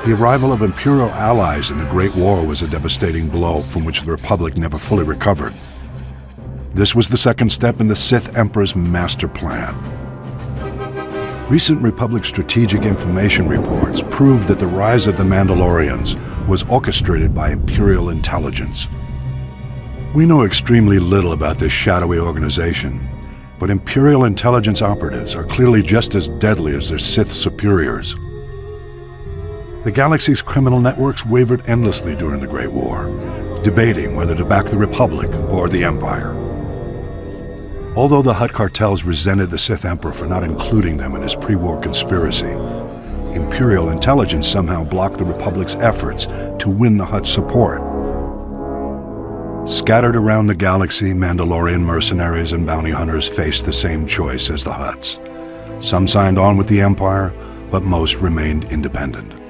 The arrival of Imperial allies in the Great War was a devastating blow from which the Republic never fully recovered. This was the second step in the Sith Emperor's master plan. Recent Republic strategic information reports proved that the rise of the Mandalorians was orchestrated by Imperial intelligence. We know extremely little about this shadowy organization, but Imperial intelligence operatives are clearly just as deadly as their Sith superiors. The galaxy's criminal networks wavered endlessly during the Great War, debating whether to back the Republic or the Empire. Although the Hutt cartels resented the Sith Emperor for not including them in his pre-war conspiracy, Imperial intelligence somehow blocked the Republic's efforts to win the Hutt's support. Scattered around the galaxy, Mandalorian mercenaries and bounty hunters faced the same choice as the Hutts. Some signed on with the Empire, but most remained independent.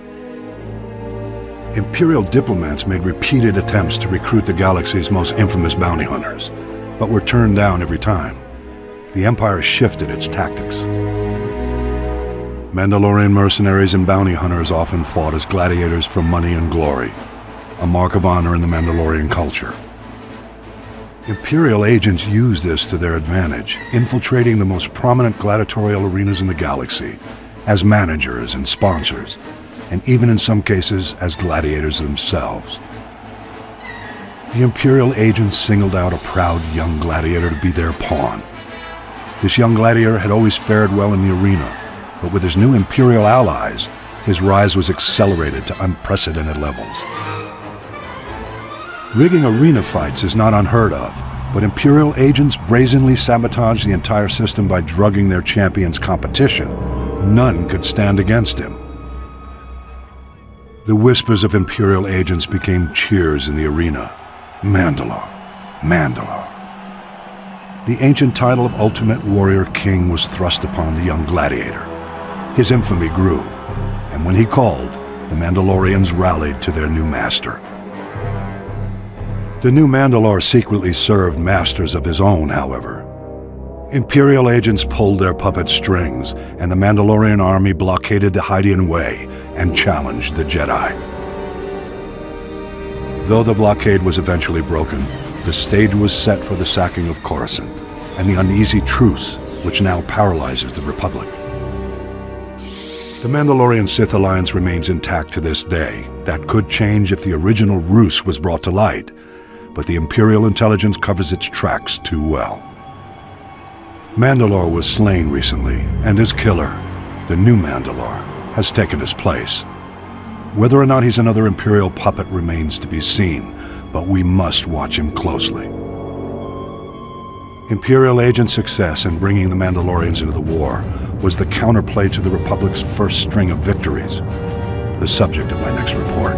Imperial diplomats made repeated attempts to recruit the galaxy's most infamous bounty hunters, but were turned down every time. The Empire shifted its tactics. Mandalorian mercenaries and bounty hunters often fought as gladiators for money and glory, a mark of honor in the Mandalorian culture. Imperial agents used this to their advantage, infiltrating the most prominent gladiatorial arenas in the galaxy, as managers and sponsors, and even in some cases as gladiators themselves. The Imperial agents singled out a proud young gladiator to be their pawn. This young gladiator had always fared well in the arena, but with his new Imperial allies, his rise was accelerated to unprecedented levels. Rigging arena fights is not unheard of, but Imperial agents brazenly sabotaged the entire system by drugging their champion's competition. None could stand against him. The whispers of Imperial agents became cheers in the arena. Mandalore, Mandalore. The ancient title of Ultimate Warrior King was thrust upon the young gladiator. His infamy grew, and when he called, the Mandalorians rallied to their new master. The new Mandalore secretly served masters of his own, however. Imperial agents pulled their puppet strings, and the Mandalorian army blockaded the Hydian Way and challenged the Jedi. Though the blockade was eventually broken, the stage was set for the sacking of Coruscant and the uneasy truce which now paralyzes the Republic. The Mandalorian-Sith alliance remains intact to this day. That could change if the original ruse was brought to light, but the Imperial intelligence covers its tracks too well. Mandalore was slain recently, and his killer, the new Mandalore, has taken his place. Whether or not he's another Imperial puppet remains to be seen, but we must watch him closely. Imperial agent success in bringing the Mandalorians into the war was the counterplay to the Republic's first string of victories, the subject of my next report.